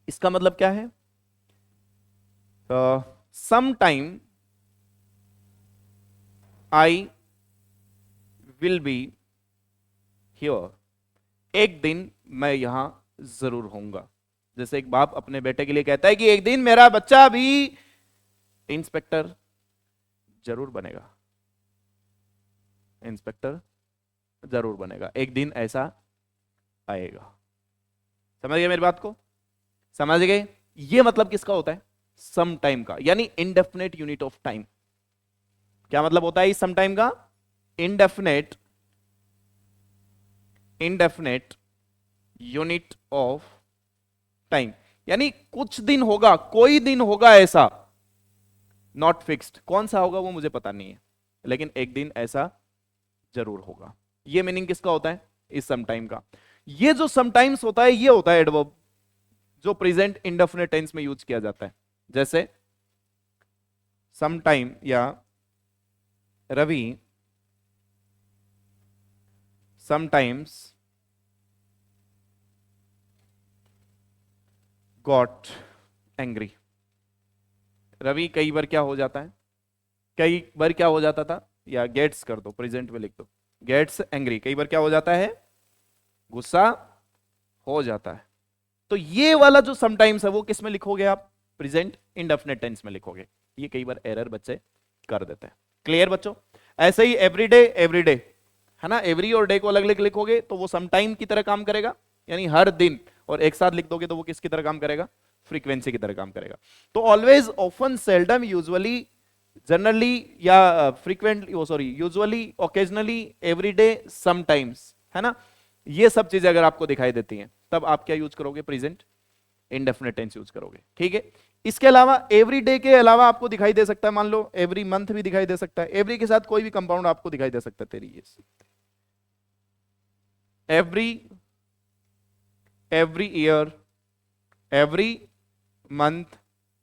इसका मतलब क्या है? Some time I will be here. एक दिन मैं यहां जरूर होऊंगा। जैसे एक बाप अपने बेटे के लिए कहता है कि एक दिन मेरा बच्चा भी इंस्पेक्टर जरूर बनेगा, इंस्पेक्टर जरूर बनेगा, एक दिन ऐसा आएगा। समझ गए मेरी बात को? समझ गए? ये मतलब किसका होता है? सम टाइम का, यानी इनडेफिनेट यूनिट ऑफ टाइम। क्या मतलब होता है इस सम टाइम का? Indefinite, indefinite unit of time. यानी कुछ दिन होगा, कोई दिन होगा ऐसा, नॉट फिक्स्ड। कौन सा होगा वो मुझे पता नहीं है, लेकिन एक दिन ऐसा जरूर होगा। ये मीनिंग किसका होता है? इस सम टाइम का। ये जो समटाइम्स होता है ये होता है एडवर्ब, जो प्रेजेंट इंडेफिनिट टेंस में यूज किया जाता है। जैसे सम टाइम या Ravi sometimes got angry. Ravi कई बार क्या हो जाता है? कई बार क्या हो जाता था? या गेट्स कर दो, प्रेजेंट में लिख दो, गेट्स एंग्री। कई बार क्या हो जाता है? गुस्सा हो जाता है। तो ये वाला जो समटाइम्स है वो किस में लिखोगे आप? प्रेजेंट इंडेफिनिट टेंस में लिखोगे। ये कई बार एरर बच्चे कर देते हैं। क्लियर बच्चों? ऐसे ही एवरीडे, एवरीडे है ना, एवरी और डे को अलग अलग लिखोगे तो वो समटाइम की तरह काम करेगा, यानी हर दिन, और एक साथ लिख दोगे तो वो किसकी तरह काम करेगा? फ्रीक्वेंसी की तरह काम करेगा। तो always, often, seldom, usually, generally या फ्रीक्वेंटली, वो sorry, usually, occasionally, everyday, sometimes, है ना। ये सब चीजें अगर आपको दिखाई देती हैं तब आप क्या यूज करोगे? प्रेजेंट इंडेफिनिट टेंस यूज करोगे, ठीक है। इसके अलावा एवरी डे के अलावा आपको दिखाई दे सकता है, मान लो एवरी मंथ भी दिखाई दे सकता है, एवरी के साथ कोई भी कंपाउंड आपको दिखाई दे सकता है, तेरी ये every, every year, every month,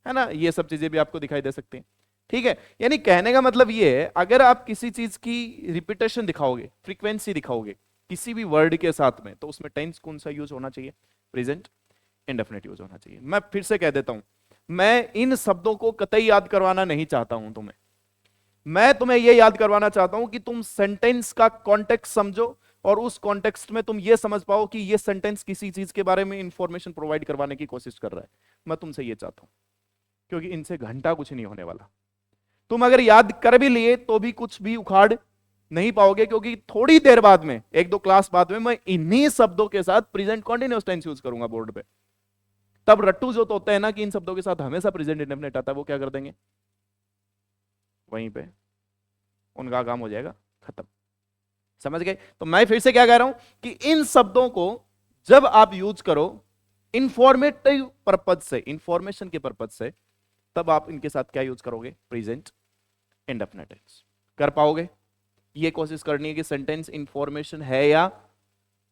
है ना, ये सब चीजें भी आपको दिखाई दे सकती हैं, ठीक है। यानी कहने का मतलब ये है, अगर आप किसी चीज की रिपीटेशन दिखाओगे, फ्रीक्वेंसी दिखाओगे किसी भी वर्ड के साथ में, तो उसमें टेंस कौन सा यूज होना चाहिए? प्रेजेंट इंडेफिनिट यूज होना चाहिए। मैं फिर से कह देता हूं, मैं इन शब्दों को कतई याद करवाना नहीं चाहता हूं तुम्हें। मैं तुम्हें यह याद करवाना चाहता हूं कि तुम सेंटेंस का कॉन्टेक्स्ट समझो, और उस कॉन्टेक्स्ट में तुम यह समझ पाओ कि यह सेंटेंस किसी चीज के बारे में इंफॉर्मेशन प्रोवाइड करवाने की कोशिश कर रहा है। मैं तुमसे यह चाहता हूं, क्योंकि इनसे घंटा कुछ नहीं होने वाला। तुम अगर याद कर भी लिए तो भी कुछ भी उखाड़ नहीं पाओगे, क्योंकि थोड़ी देर बाद में, एक दो क्लास बाद में, मैं इन्हीं शब्दों के साथ प्रेजेंट कॉन्टिन्यूअस टेंस यूज करूंगा बोर्ड पे। तब रट्टू जो तो होता है ना कि इन शब्दों के साथ हमेशा प्रेजेंट इंडेफिनिट आता है, वो क्या कर देंगे? वहीं पे उनका काम हो जाएगा खत्म। समझ गए? तो मैं फिर से क्या कह रहा हूं कि इन शब्दों को जब आप यूज करो इंफॉर्मेटिव पर्पज से, इंफॉर्मेशन के पर्पज से, तब आप इनके साथ क्या यूज करोगे? Present indefinite tense. कर पाओगे? ये कोशिश करनी है कि सेंटेंस इंफॉर्मेशन है या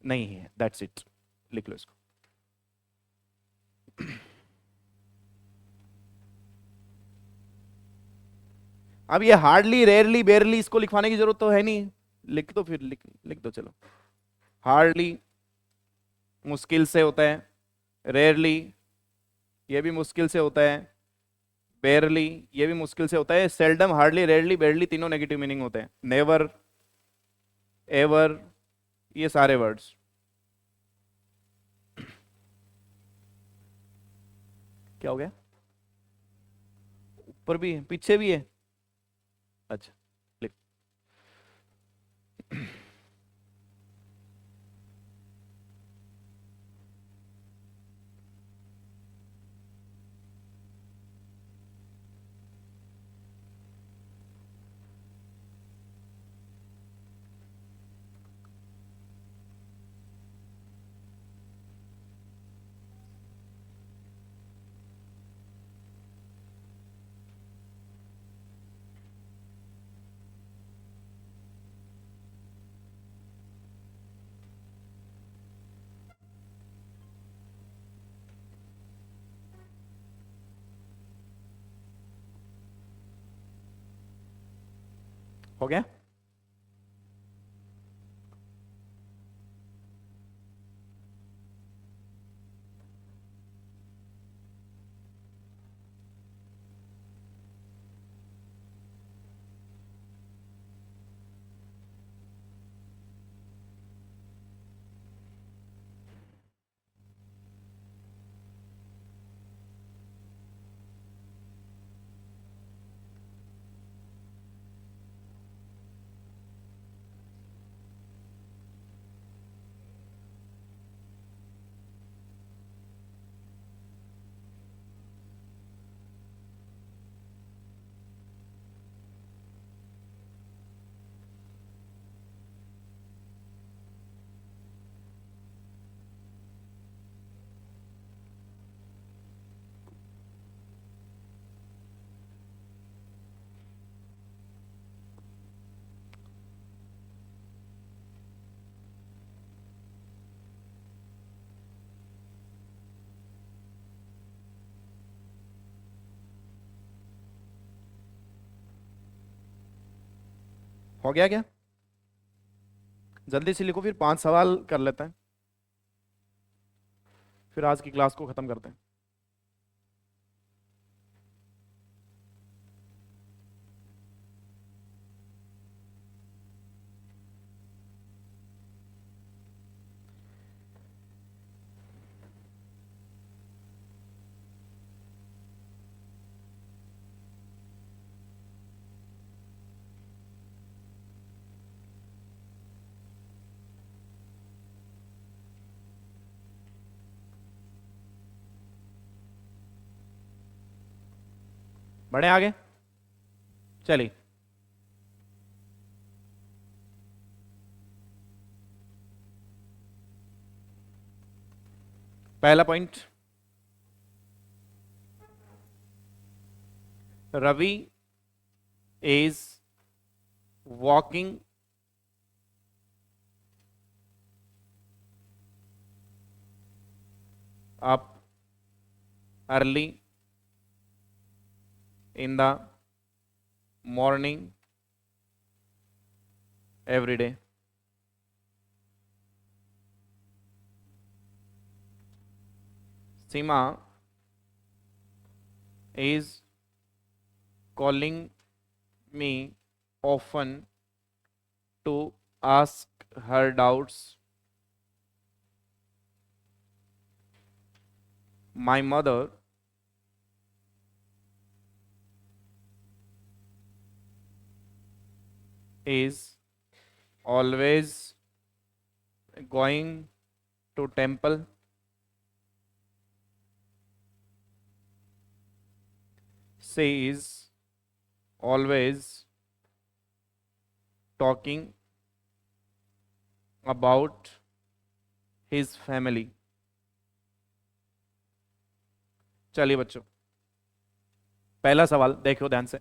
नहीं है, दैट्स इट। लिख लो इसको। अब ये हार्डली, रेयरली, बेयरली, इसको लिखवाने की जरूरत तो है नहीं। लिख दो फिर, लिख लिख दो, चलो। हार्डली मुश्किल से होता है, रेयरली ये भी मुश्किल से होता है, बेयरली ये भी मुश्किल से होता है, सेल्डम, हार्डली, रेयरली, बेयरली तीनों नेगेटिव मीनिंग होते हैं, नेवर, एवर, ये सारे वर्ड्स। क्या हो गया? ऊपर भी है, पीछे भी है? अच्छा, लिख। हो गया? हो गया क्या? जल्दी से लिखो, फिर 5 सवाल कर लेते हैं, फिर आज की क्लास को खत्म करते हैं। बढ़े आगे। चलिए, पहला point, Ravi is walking up early in the morning every day. Seema is calling me often to ask her doubts. My mother is always going to temple. She is always talking about his family. चलिए बच्चों, पहला सवाल देखो ध्यान से।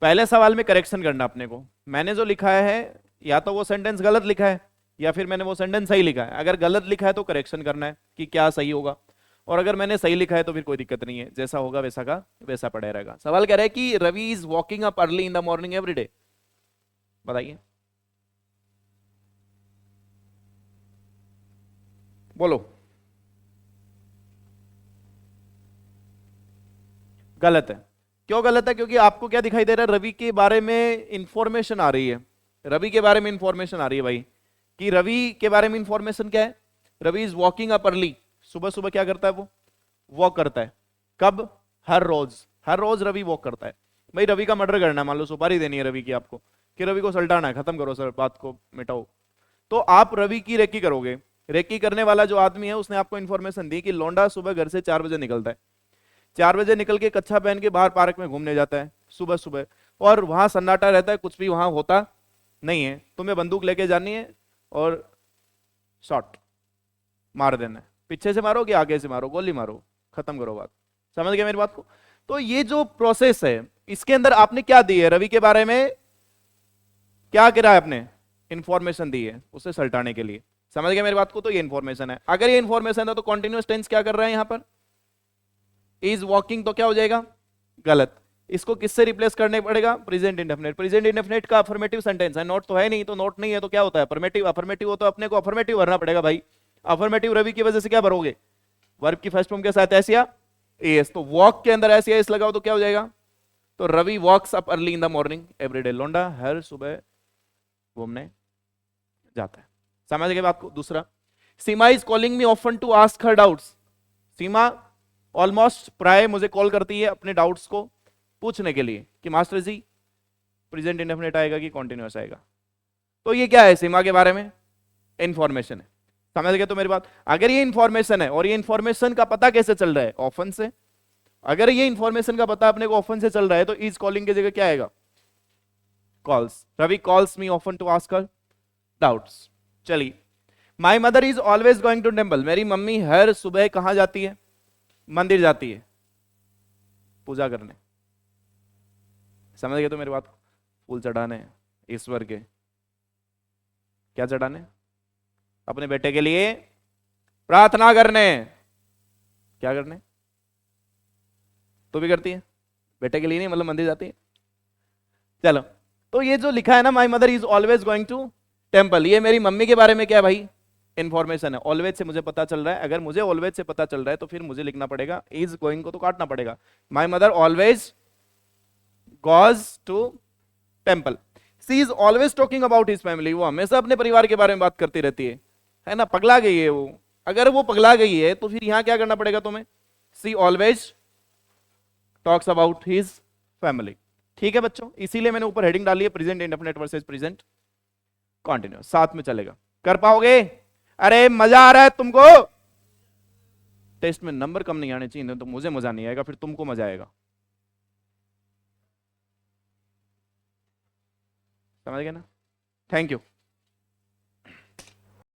पहले सवाल में करेक्शन करना अपने को। मैंने जो लिखा है या तो वो सेंटेंस गलत लिखा है या फिर मैंने वो सेंटेंस सही लिखा है। अगर गलत लिखा है तो करेक्शन करना है कि क्या सही होगा, और अगर मैंने सही लिखा है तो फिर कोई दिक्कत नहीं है, जैसा होगा वैसा का वैसा पड़े रहेगा। सवाल कह रहा है कि Ravi is walking up early in the morning every day. बताइए, बोलो। गलत है। क्यों गलत है? क्योंकि आपको क्या दिखाई दे रहा है, रवि के बारे में इंफॉर्मेशन आ रही है। रवि के बारे में इंफॉर्मेशन आ रही है भाई, कि रवि के बारे में इंफॉर्मेशन क्या है, Ravi is walking up early. सुबह सुबह क्या करता है वो? वॉक करता है। कब? हर रोज। हर रोज रवि वॉक करता है। भाई रवि का मर्डर करना है, मान लो सुपारी देनी है रवि की आपको, कि रवि को सल्टाना है, खत्म करो सर, बात को मिटाओ, तो आप रवि की रेकी करोगे। रेकी करने वाला जो आदमी है उसने आपको इंफॉर्मेशन दी कि लौंडा सुबह घर से 4 बजे निकलता है। 4 बजे निकल के कच्छा पहन के बाहर पार्क में घूमने जाता है सुबह सुबह, और वहां सन्नाटा रहता है, कुछ भी वहां होता नहीं है। तुम्हें बंदूक लेके जानी है और शॉट मार देना है। पीछे से मारो कि आगे से मारो, गोली मारो, खत्म करो बात। समझ गए मेरी बात को? तो ये जो प्रोसेस है इसके अंदर आपने क्या दी है, रवि के बारे में क्या करा है आपने? इंफॉर्मेशन दी है उसे सल्टाने के लिए। समझ गए मेरी बात को? तो ये इंफॉर्मेशन है। अगर ये इंफॉर्मेशन है तो कॉन्टिन्यूअस टेंस क्या कर रहा है यहां पर? इज वॉकिंग, तो क्या हो जाएगा? गलत। इसको किससे रिप्लेस करने पड़ेगा? Present indefinite. प्रेजेंट इंडेफिनिट का अफर्मेटिव सेंटेंस है, नोट तो है नहीं, तो नोट नहीं है तो क्या होता है? अफर्मेटिव। अफर्मेटिव हो तो अपने को अफर्मेटिव भरना पड़ेगा भाई। अफर्मेटिव रवि की वजह से क्या भरोगे? वर्ब की फर्स्ट फॉर्म के साथ एस या एस, तो वॉक के अंदर एस या एस लगाओ तो क्या हो जाएगा? तो Ravi walks up early in the morning every day. लौंडा हर सुबह घूमने जाता है। समझ गए बात को? दूसरा, Seema is calling me often to ask her doubts. Seema almost प्राय मुझे कॉल करती है अपने डाउट्स को पूछने के लिए कि मास्टर जी प्रेजेंट इंडेफिनिट आएगा कि कॉन्टिन्यूअस आएगा। तो ये क्या है? सीमा के बारे में इंफॉर्मेशन है। समझ गए तो मेरी बात? अगर ये इंफॉर्मेशन है, और ये इंफॉर्मेशन का पता कैसे चल रहा है? ऑफन से। अगर ये इंफॉर्मेशन का पता अपने को ऑफन से चल रहा है तो इज कॉलिंग की जगह क्या आएगा? Calls. Ravi calls me often to ask her doubts. चलिए, my mother is always going to temple. मेरी मम्मी हर सुबह कहां जाती है? मंदिर जाती है पूजा करने। समझ गए तो मेरी बात? फूल चढ़ाने ईश्वर के। क्या चढ़ाने? अपने बेटे के लिए प्रार्थना करने। क्या करने? तो भी करती है, बेटे के लिए नहीं, मतलब मंदिर जाती है। चलो, तो ये जो लिखा है ना, my mother is always going to temple, ये मेरी मम्मी के बारे में क्या है भाई? इंफॉर्मेशन है। ऑलवेज से मुझे पता चल रहा है। अगर मुझे ऑलवेज से पता चल रहा है तो फिर मुझे लिखना पड़ेगा, इज गोइंग को तो काटना पड़ेगा। My mother always goes to temple. She is always talking about his family. वो हमेशा अपने परिवार के बारे में बात करती रहती है ना? पगला गई है वो। अगर वो पगला गई है तो फिर यहां क्या करना पड़ेगा तुम्हें? She always talks about his family. ठीक है बच्चों, इसीलिए मैंने ऊपर हेडिंग डाली है present indefinite versus present continuous. साथ में चलेगा। कर पाओगे? अरे मजा आ रहा है तुमको? टेस्ट में नंबर कम नहीं आने चाहिए, तो मुझे मजा नहीं आएगा, फिर तुमको मजा आएगा। समझ गए ना? Thank you.